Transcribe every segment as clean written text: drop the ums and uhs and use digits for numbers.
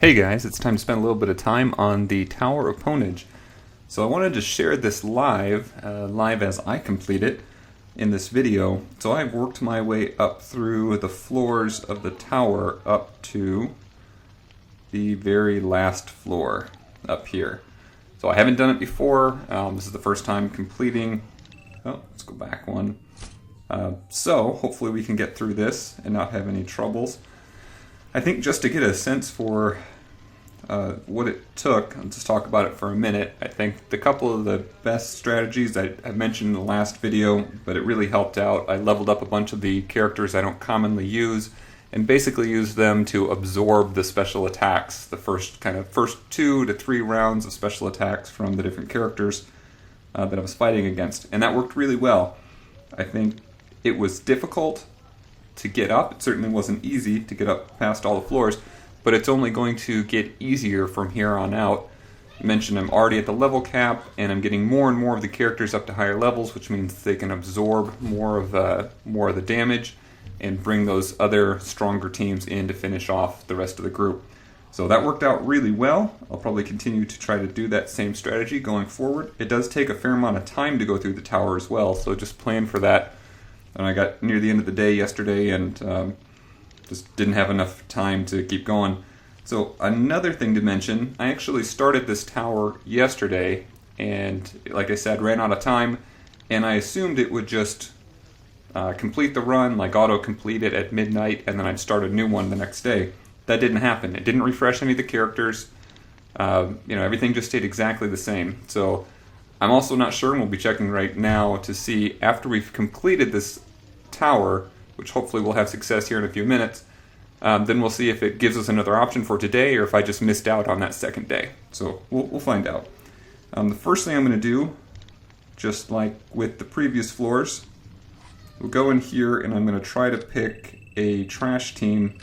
Hey guys, it's time to spend a little bit of time on the Tower of Pwnage. So I wanted to share this live as I complete it in this video. So I've worked my way up through the floors of the tower up to the very last floor up here. So I haven't done it before. This is the first time completing. Oh, let's go back one. So hopefully we can get through this and not have any troubles. I think just to get a sense for what it took, I'll just talk about it for a minute. I think the couple of the best strategies I mentioned in the last video, but it really helped out. I leveled up a bunch of the characters I don't commonly use and basically used them to absorb the special attacks, the first 2 to 3 rounds of special attacks from the different characters that I was fighting against. And that worked really well. I think it was difficult to get up. It certainly wasn't easy to get up past all the floors, but it's only going to get easier from here on out. I mentioned I'm already at the level cap, and I'm getting more and more of the characters up to higher levels, which means they can absorb more of the damage and bring those other stronger teams in to finish off the rest of the group. So that worked out really well. I'll probably continue to try to do that same strategy going forward. It does take a fair amount of time to go through the tower as well, so just plan for that. And I got near the end of the day yesterday and just didn't have enough time to keep going. So another thing to mention, I actually started this tower yesterday and, like I said, ran out of time, and I assumed it would just complete the run, like auto-complete it at midnight, and then I'd start a new one the next day. That didn't happen. It didn't refresh any of the characters. Everything just stayed exactly the same. So I'm also not sure, and we'll be checking right now to see after we've completed this tower, which hopefully we'll have success here in a few minutes, then we'll see if it gives us another option for today or if I just missed out on that second day. So we'll find out. The first thing I'm going to do, just like with the previous floors, we'll go in here and I'm going to try to pick a trash team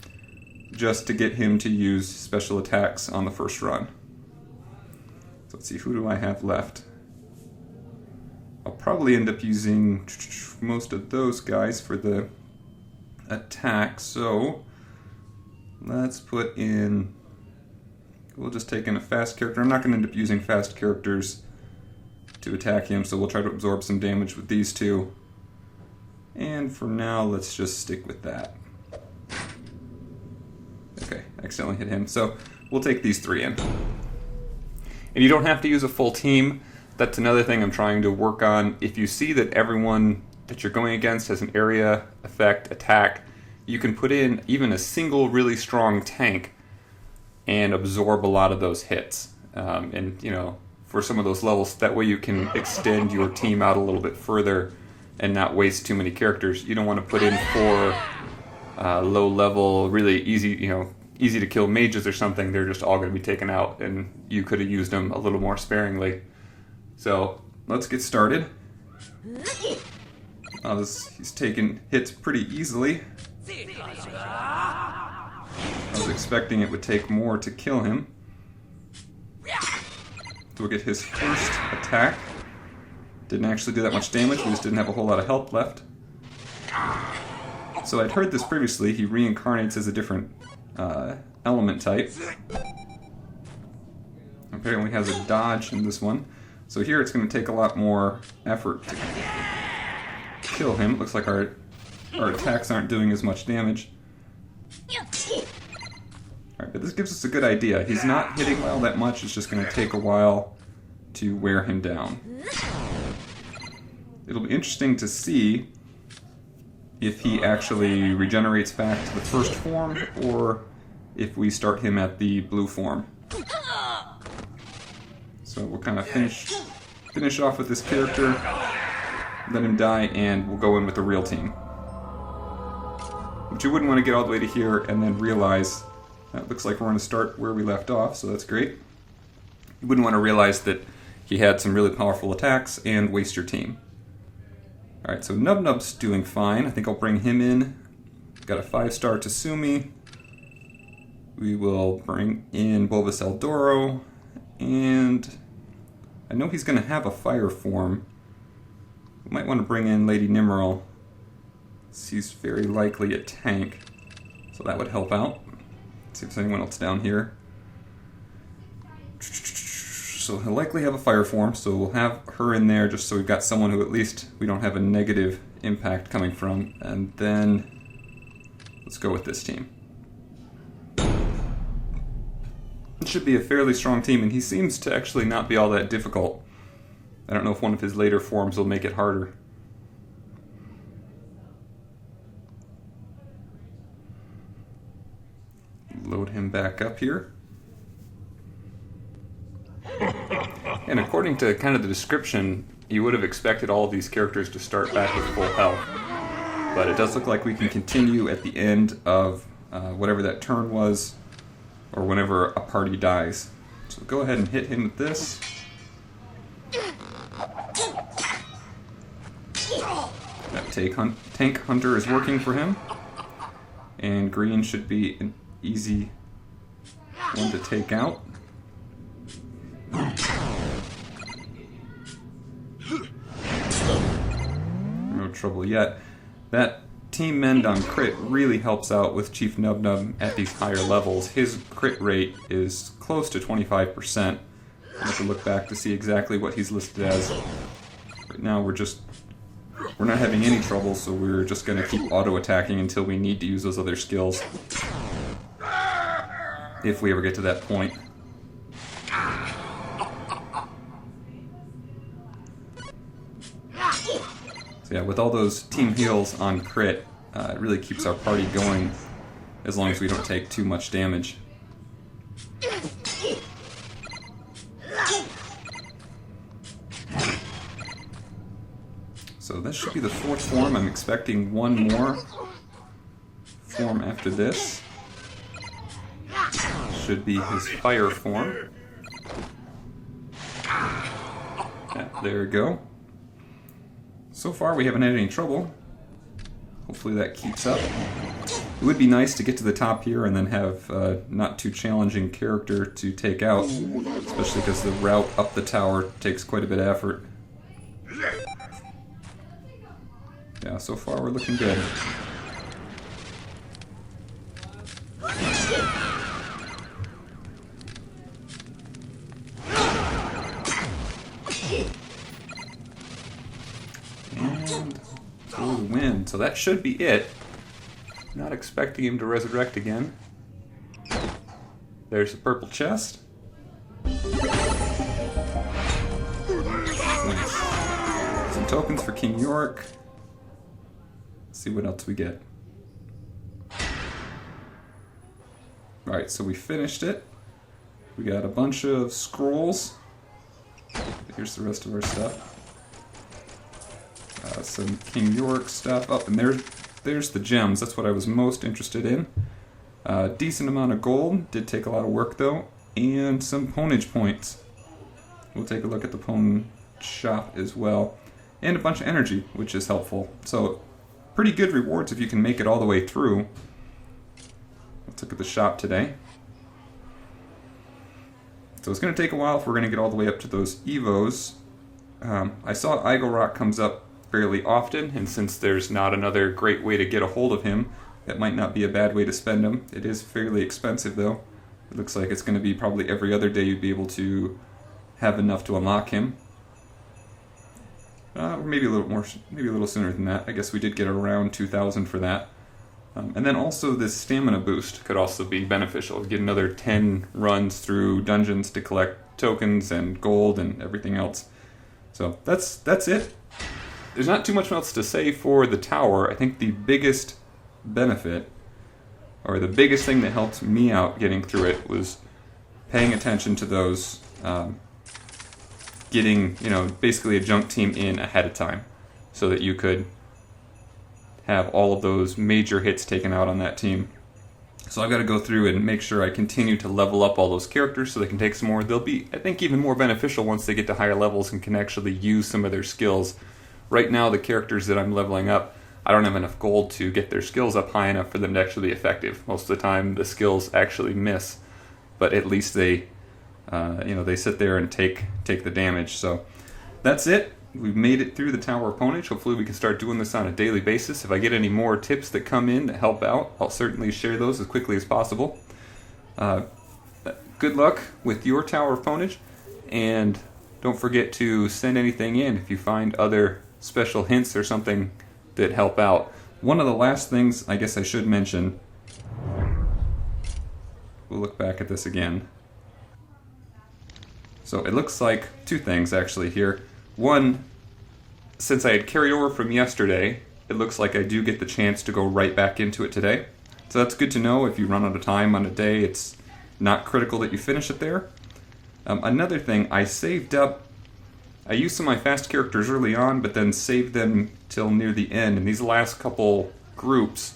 just to get him to use special attacks on the first run. So let's see, who do I have left? I'll probably end up using most of those guys for the attack, so let's put in, we'll just take in a fast character. I'm not going to end up using fast characters to attack him, so we'll try to absorb some damage with these two. And for now, let's just stick with that. Okay, accidentally hit him, so we'll take these 3 in. And you don't have to use a full team. That's another thing I'm trying to work on. If you see that everyone that you're going against has an area effect attack, you can put in even a single really strong tank and absorb a lot of those hits. For some of those levels, that way you can extend your team out a little bit further and not waste too many characters. You don't want to put in 4 low level, really easy to kill mages or something. They're just all going to be taken out, and you could have used them a little more sparingly. So let's get started. He's taking hits pretty easily. I was expecting it would take more to kill him. So we'll get his first attack. Didn't actually do that much damage, we just didn't have a whole lot of health left. So I'd heard this previously, he reincarnates as a different element type. Apparently has a dodge in this one. So here it's going to take a lot more effort to kill him. It looks like our attacks aren't doing as much damage. Alright, but this gives us a good idea. He's not hitting well that much, it's just going to take a while to wear him down. It'll be interesting to see if he actually regenerates back to the first form, or if we start him at the blue form. So we'll kind of finish off with this character, let him die, and we'll go in with the real team. But you wouldn't want to get all the way to here and then realize, that looks like we're going to start where we left off, so that's great. You wouldn't want to realize that he had some really powerful attacks and waste your team. Alright, so NubNub's doing fine. I think I'll bring him in. Got a 5-star Tasumi. We will bring in Bovus El Doro. And I know he's going to have a fire form. We might want to bring in Lady Nimriel. She's very likely a tank, so that would help out. Let's see if there's anyone else down here. So he'll likely have a fire form, so we'll have her in there just so we've got someone who at least we don't have a negative impact coming from. And then let's go with this team. It should be a fairly strong team, and he seems to actually not be all that difficult. I don't know if one of his later forms will make it harder. Load him back up here. And according to kind of the description, you would have expected all of these characters to start back with full health. But it does look like we can continue at the end of whatever that turn was, or whenever a party dies. So go ahead and hit him with this. That tank hunter is working for him. And green should be an easy one to take out. No trouble yet. That Team Mend on crit really helps out with Chief NubNub at these higher levels. His crit rate is close to 25%. I have to look back to see exactly what he's listed as. Right now we're not having any trouble, so we're just going to keep auto-attacking until we need to use those other skills. If we ever get to that point. So yeah, with all those team heals on crit, it really keeps our party going as long as we don't take too much damage. So this should be the fourth form. I'm expecting one more form after this. Should be his fire form. Yeah, there we go. So far we haven't had any trouble. Hopefully that keeps up. It would be nice to get to the top here and then have a not too challenging character to take out, especially because the route up the tower takes quite a bit of effort. Yeah, so far we're looking good. And for the win. So that should be it. Not expecting him to resurrect again. There's the purple chest. Nice. Some tokens for King Yorick. Let's see what else we get. Alright, so we finished it. We got a bunch of scrolls. Here's the rest of our stuff. Some King Yorick stuff. Oh, and there's the gems. That's what I was most interested in. Decent amount of gold. Did take a lot of work though. And some Pwnage points. We'll take a look at the Pwn shop as well. And a bunch of energy, which is helpful. So, pretty good rewards if you can make it all the way through. Let's look at the shop today. So it's going to take a while if we're going to get all the way up to those Evos. I saw IGOROK comes up fairly often, and since there's not another great way to get a hold of him, that might not be a bad way to spend him. It is fairly expensive though. It looks like it's going to be probably every other day you'd be able to have enough to unlock him. Or maybe a little more, maybe a little sooner than that. I guess we did get around 2,000 for that. And then also this stamina boost could also be beneficial. Get another 10 runs through dungeons to collect tokens and gold and everything else. So that's it. There's not too much else to say for the tower. I think the biggest benefit, or the biggest thing that helped me out getting through it, was paying attention to those, getting, basically a junk team in ahead of time, so that you could have all of those major hits taken out on that team. So I've got to go through and make sure I continue to level up all those characters so they can take some more. They'll be, I think, even more beneficial once they get to higher levels and can actually use some of their skills. Right now, the characters that I'm leveling up, I don't have enough gold to get their skills up high enough for them to actually be effective. Most of the time, the skills actually miss, but at least they, they sit there and take the damage. So that's it. We've made it through the Tower of Pwnage. Hopefully we can start doing this on a daily basis. If I get any more tips that come in that help out, I'll certainly share those as quickly as possible. Good luck with your Tower of Pwnage, and don't forget to send anything in if you find other special hints or something that help out. One of the last things I guess I should mention, we'll look back at this again. So it looks like two things actually here. One, since I had carried over from yesterday, it looks like I do get the chance to go right back into it today. So that's good to know. If you run out of time on a day, it's not critical that you finish it there. Another thing, I saved up, I used some of my fast characters early on, but then saved them till near the end. And these last couple groups,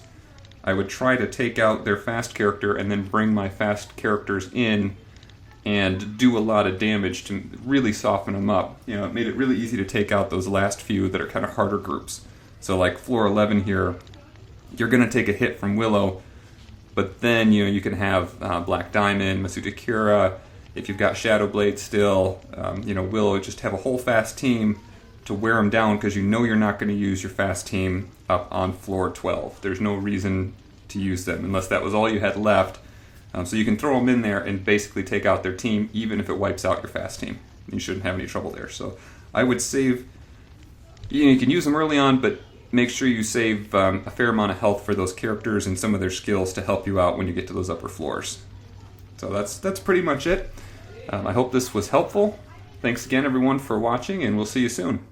I would try to take out their fast character and then bring my fast characters in and do a lot of damage to really soften them up. You know, it made it really easy to take out those last few that are kind of harder groups. So like floor 11 here, you're going to take a hit from Willow, but then you can have Black Diamond, Masuta Kira. If you've got Shadow Blade still, Willow, just have a whole fast team to wear them down because you know you're not going to use your fast team up on floor 12. There's no reason to use them unless that was all you had left. So you can throw them in there and basically take out their team even if it wipes out your fast team. You shouldn't have any trouble there. So I would save, you can use them early on, but make sure you save a fair amount of health for those characters and some of their skills to help you out when you get to those upper floors. So that's pretty much it. I hope this was helpful. Thanks again, everyone, for watching, and we'll see you soon.